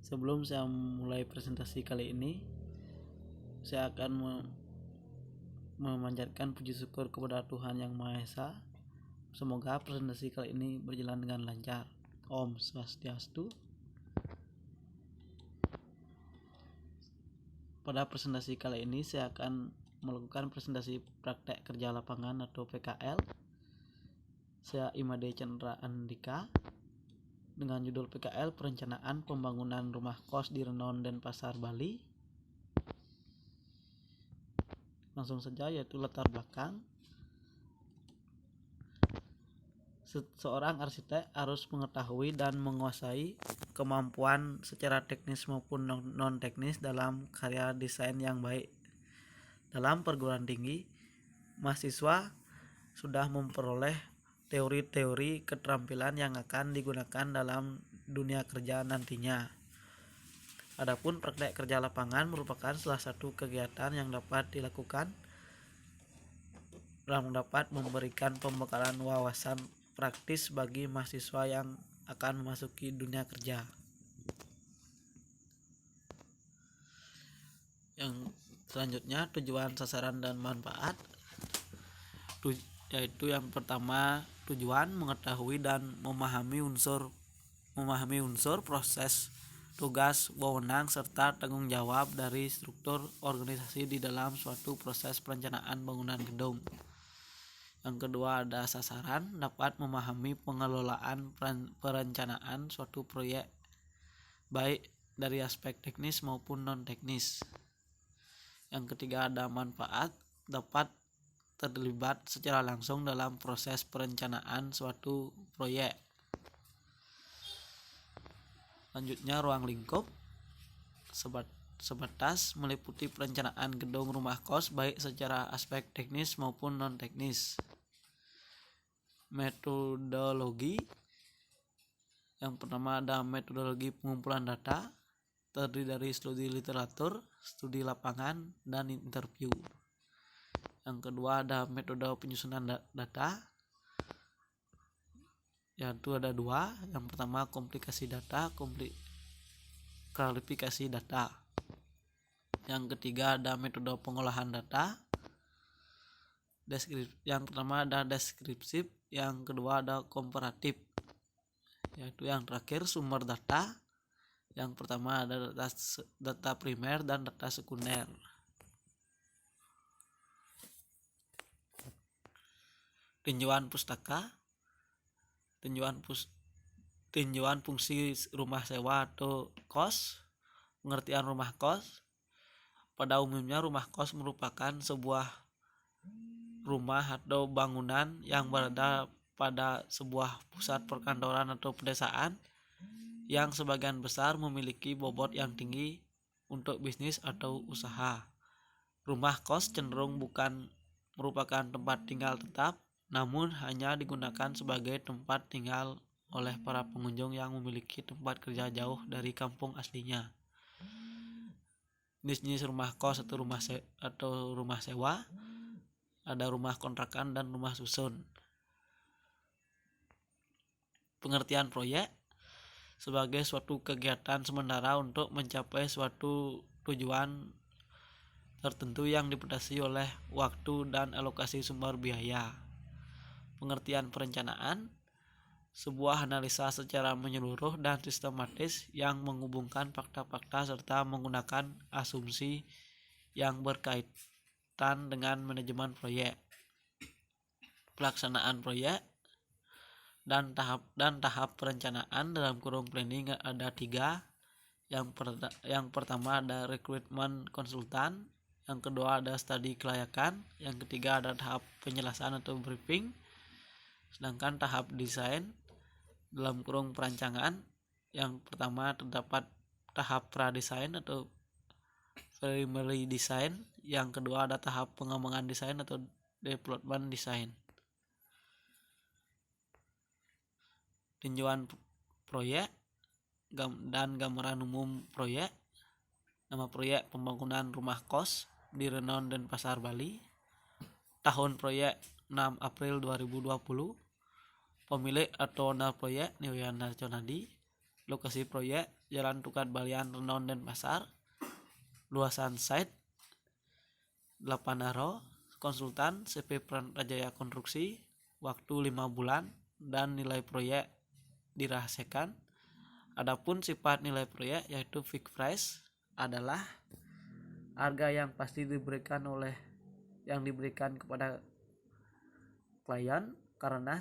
Sebelum saya mulai presentasi kali ini, saya akan memanjatkan puji syukur kepada Tuhan Yang Maha Esa. Semoga presentasi kali ini berjalan dengan lancar. Om Swastiastu. Pada presentasi kali ini saya akan melakukan presentasi praktek kerja lapangan atau PKL. Saya Imade Chandra Andika dengan judul PKL Perencanaan Pembangunan Rumah Kos di Renon Denpasar, Bali. Langsung saja, yaitu latar belakang. Seorang arsitek harus mengetahui dan menguasai kemampuan secara teknis maupun non-teknis dalam karya desain yang baik. Dalam perguruan tinggi, mahasiswa sudah memperoleh teori-teori keterampilan yang akan digunakan dalam dunia kerja nantinya. Adapun praktek kerja lapangan merupakan salah satu kegiatan yang dapat dilakukan dalam dapat memberikan pembekalan wawasan praktis bagi mahasiswa yang akan memasuki dunia kerja. Yang selanjutnya, tujuan, sasaran, dan manfaat. Yaitu yang pertama, tujuan mengetahui dan memahami unsur proses, tugas, wewenang, serta tanggung jawab dari struktur organisasi di dalam suatu proses perencanaan bangunan gedung. Yang kedua ada sasaran, dapat memahami pengelolaan perencanaan suatu proyek baik dari aspek teknis maupun non-teknis. Yang ketiga ada manfaat, dapat terlibat secara langsung dalam proses perencanaan suatu proyek. Selanjutnya ruang lingkup, sebatas meliputi perencanaan gedung rumah kos baik secara aspek teknis maupun non-teknis. Metodologi, yang pertama ada metodologi pengumpulan data, terdiri dari studi literatur, studi lapangan, dan interview. Yang kedua ada metode penyusunan data, yaitu ada dua. Yang pertama komplikasi data, klarifikasi data. Yang ketiga ada metode pengolahan data. Yang pertama ada deskriptif, yang kedua ada komparatif. Yaitu yang terakhir sumber data. Yang pertama ada data primer dan data sekunder. Tinjauan pustaka, tinjauan fungsi rumah sewa atau kos. Pengertian rumah kos. Pada umumnya rumah kos merupakan sebuah rumah atau bangunan yang berada pada sebuah pusat perkantoran atau pedesaan yang sebagian besar memiliki bobot yang tinggi untuk bisnis atau usaha. Rumah kos cenderung bukan merupakan tempat tinggal tetap, namun hanya digunakan sebagai tempat tinggal oleh para pengunjung yang memiliki tempat kerja jauh dari kampung aslinya. Jenis rumah kos atau rumah sewa, ada rumah kontrakan dan rumah susun. Pengertian proyek sebagai suatu kegiatan sementara untuk mencapai suatu tujuan tertentu yang dibatasi oleh waktu dan alokasi sumber biaya. Pengertian perencanaan, sebuah analisa secara menyeluruh dan sistematis yang menghubungkan fakta-fakta serta menggunakan asumsi yang berkaitan dengan manajemen proyek. Pelaksanaan proyek dan tahap perencanaan dalam kurung planning ada 3. Yang pertama ada rekrutmen konsultan, yang kedua ada studi kelayakan, yang ketiga ada tahap penjelasan atau briefing. Sedangkan tahap desain dalam kurung perancangan, yang pertama terdapat tahap pradesain atau preliminary design, yang kedua ada tahap pengembangan desain atau development design. Tinjauan proyek dan gambaran umum proyek. Nama proyek pembangunan rumah kos di Renon Denpasar, Bali. Tahun proyek 6 April 2020. Pemilik atau owner proyek Niwiana Conadi. Lokasi proyek Jalan Tukat Balian, Renon, Denpasar. Luasan site 8 aro. Konsultan CP Prantajaya Konstruksi. Waktu 5 bulan dan nilai proyek dirahasiakan. Adapun sifat nilai proyek yaitu fixed price adalah harga yang pasti diberikan kepada klien karena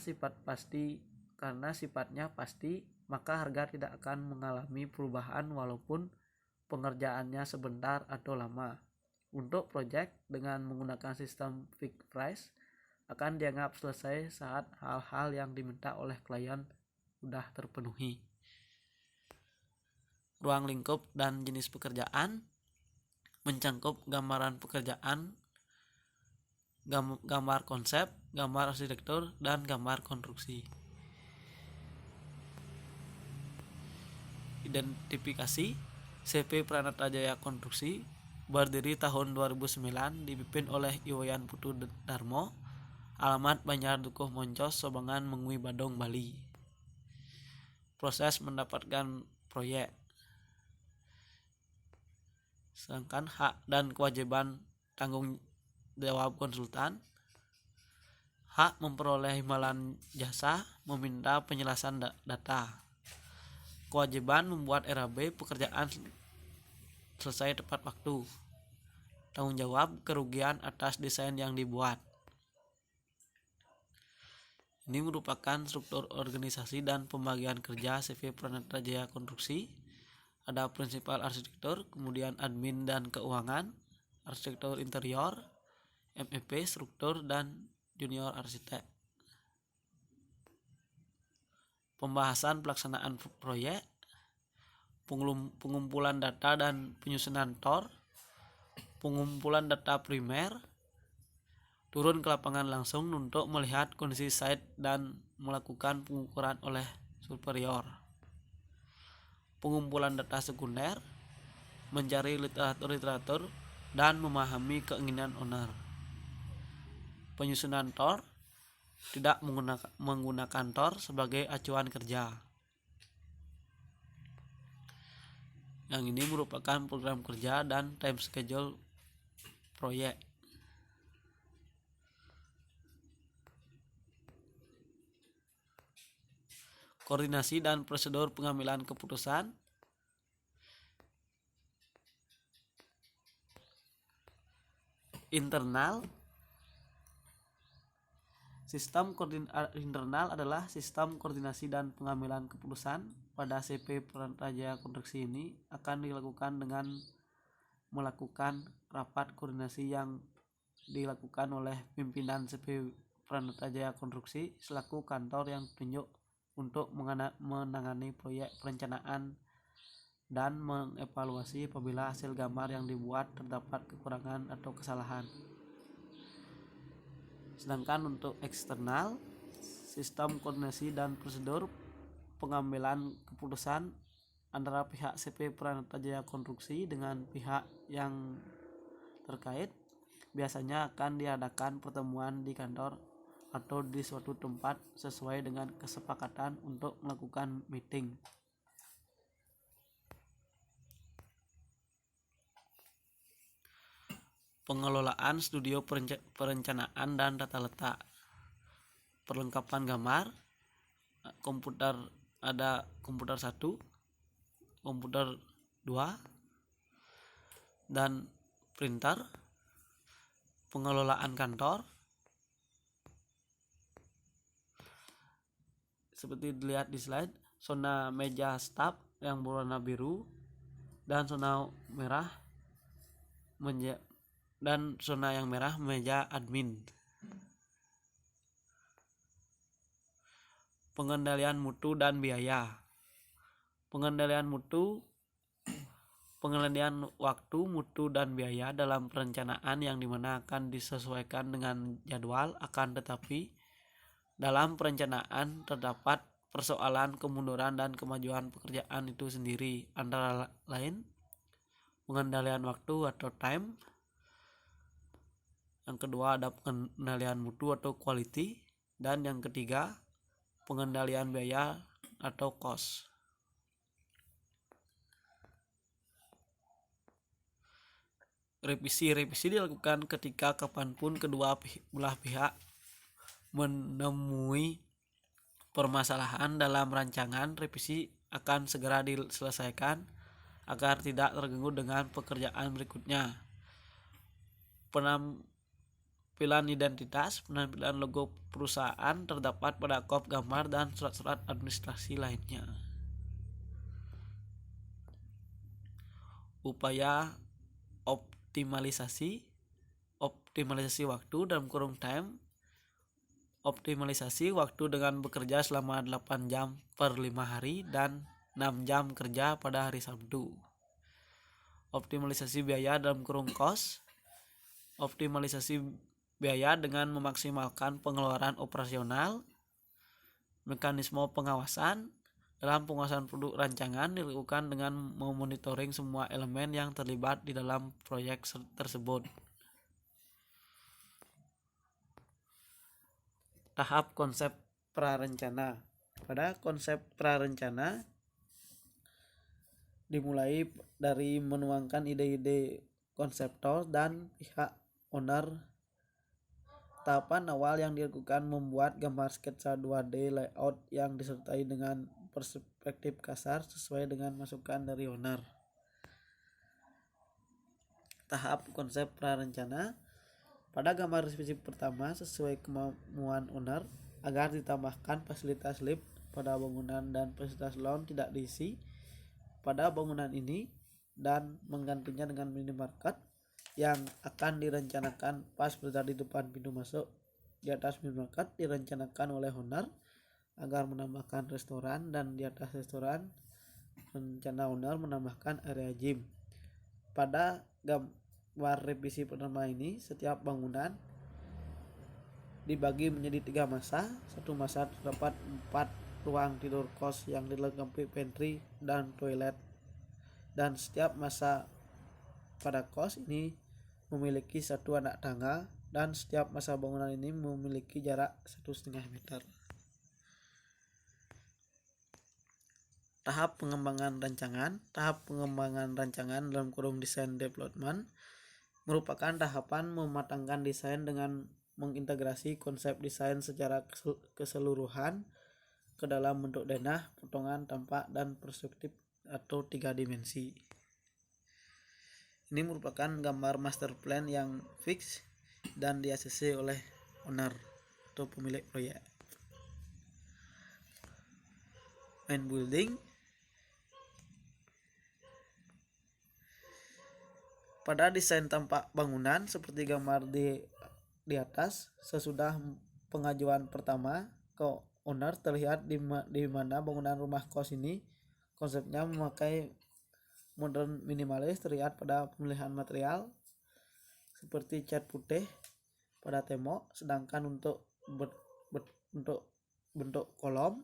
sifatnya pasti, maka harga tidak akan mengalami perubahan walaupun pengerjaannya sebentar atau lama. Untuk proyek dengan menggunakan sistem fixed price akan dianggap selesai saat hal-hal yang diminta oleh klien sudah terpenuhi. Ruang lingkup dan jenis pekerjaan mencangkup gambaran pekerjaan, gambar konsep, gambar arsitektur, dan gambar konstruksi. Identifikasi CP Prantajaya Konstruksi berdiri tahun 2009, dipimpin oleh Iwayan Putu Darmo, alamat Banjar Dukuh Moncos, Sobangan, Mengwi, Badung, Bali. Proses mendapatkan proyek. Sedangkan hak dan kewajiban tanggung jawab konsultan. Hak memperoleh imbalan jasa, meminta penjelasan data. Kewajiban membuat RAB pekerjaan selesai tepat waktu. Tanggung jawab kerugian atas desain yang dibuat. Ini merupakan struktur organisasi dan pembagian kerja CV Prantajaya Konstruksi. Ada prinsipal arsitektur, kemudian admin dan keuangan, arsitektur interior, MEP, struktur, dan junior arsitek. Pembahasan pelaksanaan proyek, pengumpulan data dan penyusunan TOR, pengumpulan data primer, turun ke lapangan langsung untuk melihat kondisi site dan melakukan pengukuran oleh superior. Pengumpulan data sekunder, mencari literatur dan memahami keinginan owner. Penyusunan TOR, tidak menggunakan TOR sebagai acuan kerja. Yang ini merupakan program kerja dan time schedule proyek. Koordinasi dan prosedur pengambilan keputusan. Internal. Sistem internal adalah sistem koordinasi dan pengambilan keputusan. Pada CP Prantajaya Konstruksi ini akan dilakukan dengan melakukan rapat koordinasi yang dilakukan oleh pimpinan CP Prantajaya Konstruksi selaku kantor yang ditunjuk untuk menangani proyek perencanaan dan mengevaluasi apabila hasil gambar yang dibuat terdapat kekurangan atau kesalahan. Sedangkan untuk eksternal, sistem koordinasi dan prosedur pengambilan keputusan antara pihak CP Prantajaya Konstruksi dengan pihak yang terkait biasanya akan diadakan pertemuan di kantor atau di suatu tempat sesuai dengan kesepakatan untuk melakukan meeting. Pengelolaan studio perencanaan dan tata letak. Perlengkapan gambar, komputer, ada komputer 1, komputer 2, dan printer. Pengelolaan kantor seperti dilihat di slide, zona meja staf yang berwarna biru dan zona yang merah meja admin. Pengendalian mutu dan biaya. Pengendalian waktu, mutu, dan biaya dalam perencanaan yang dimana akan disesuaikan dengan jadwal, akan tetapi dalam perencanaan terdapat persoalan kemunduran dan kemajuan pekerjaan itu sendiri, antara lain pengendalian waktu atau time. Yang kedua ada pengendalian mutu atau quality, dan yang ketiga pengendalian biaya atau cost. Revisi dilakukan ketika kapanpun kedua belah pihak menemui permasalahan dalam rancangan. Revisi akan segera diselesaikan agar tidak terganggu dengan pekerjaan berikutnya. Penampilan identitas, penampilan logo perusahaan terdapat pada kop gambar dan surat-surat administrasi lainnya. Upaya optimalisasi waktu dalam kurung time. Optimalisasi waktu dengan bekerja selama 8 jam per 5 hari dan 6 jam kerja pada hari Sabtu. Optimalisasi biaya dalam kurung cost. Optimalisasi biaya dengan memaksimalkan pengeluaran operasional. Mekanisme pengawasan. Dalam pengawasan produk rancangan dilakukan dengan memonitoring semua elemen yang terlibat di dalam proyek tersebut. Tahap konsep prarencana. Pada konsep prarencana dimulai dari menuangkan ide-ide konseptor dan pihak owner. Tahapan awal yang dilakukan membuat gambar sketsa 2D layout yang disertai dengan perspektif kasar sesuai dengan masukan dari owner. Tahap konsep prarencana. Pada gambar revisi pertama sesuai kemauan owner agar ditambahkan fasilitas lift pada bangunan dan fasilitas lounge tidak diisi pada bangunan ini dan menggantinya dengan minimarket yang akan direncanakan pas berada di depan pintu masuk. Di atas minimarket direncanakan oleh owner agar menambahkan restoran, dan di atas restoran rencana owner menambahkan area gym. Pada gambar revisi pertama ini setiap bangunan dibagi menjadi 3 masa. Satu masa terdapat 4 ruang tidur kos yang dilengkapi pantry dan toilet, dan setiap masa pada kos ini memiliki 1 anak tangga, dan setiap masa bangunan ini memiliki jarak 1,5 meter. Tahap pengembangan rancangan. Tahap pengembangan rancangan dalam kurung design development merupakan tahapan mematangkan desain dengan mengintegrasi konsep desain secara keseluruhan ke dalam bentuk denah, potongan, tampak, dan perspektif atau 3 dimensi. Ini merupakan gambar master plan yang fix dan di-ACC oleh owner atau pemilik proyek. Main building. Pada desain tampak bangunan seperti gambar di atas, sesudah pengajuan pertama ke owner terlihat di mana bangunan rumah kos ini konsepnya memakai modern minimalis. Terlihat pada pemilihan material seperti cat putih pada tembok, sedangkan untuk bentuk kolom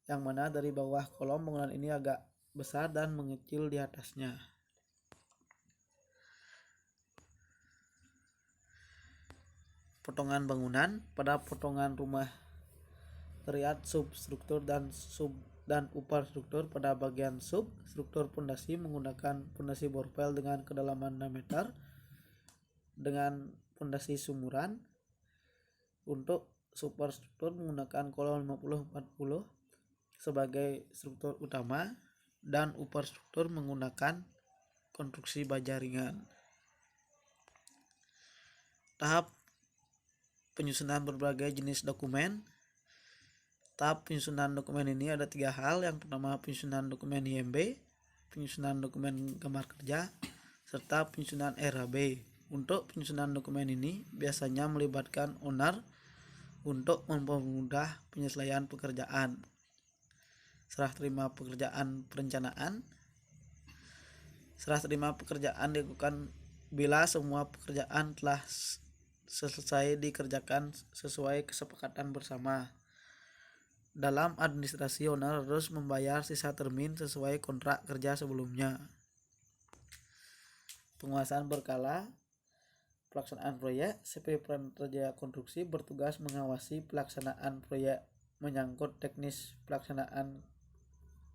yang mana dari bawah kolom bangunan ini agak besar dan mengecil di atasnya. Potongan bangunan. Pada potongan rumah terlihat substruktur dan superstruktur. Pada bagian substruktur pondasi menggunakan pondasi borpel dengan kedalaman 6 meter dengan pondasi sumuran. Untuk superstruktur menggunakan kolom 50-40 sebagai struktur utama, dan superstruktur menggunakan konstruksi baja ringan. Tahap penyusunan berbagai jenis dokumen. Tahap penyusunan dokumen ini ada 3 hal. Yang pertama penyusunan dokumen IMB, penyusunan dokumen gambar kerja, serta penyusunan RHB. Untuk penyusunan dokumen ini biasanya melibatkan owner untuk mempermudah penyelesaian pekerjaan. Serah terima pekerjaan perencanaan. Serah terima pekerjaan dilakukan bila semua pekerjaan telah selesai dikerjakan sesuai kesepakatan bersama. Dalam administrasi, owner harus membayar sisa termin sesuai kontrak kerja sebelumnya. Penguasaan berkala. Pelaksanaan proyek. CP Prakerja Konstruksi bertugas mengawasi pelaksanaan proyek menyangkut teknis pelaksanaan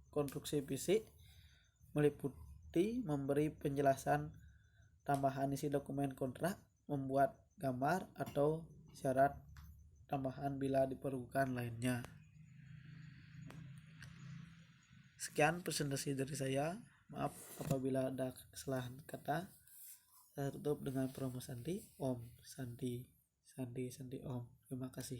konstruksi fisik, meliputi memberi penjelasan tambahan isi dokumen kontrak, membuat gambar atau syarat tambahan bila diperlukan lainnya. Sekian presentasi dari saya. Maaf apabila ada kesalahan kata. Saya tutup dengan promo Sandi Om. Sandi Om. Terima kasih.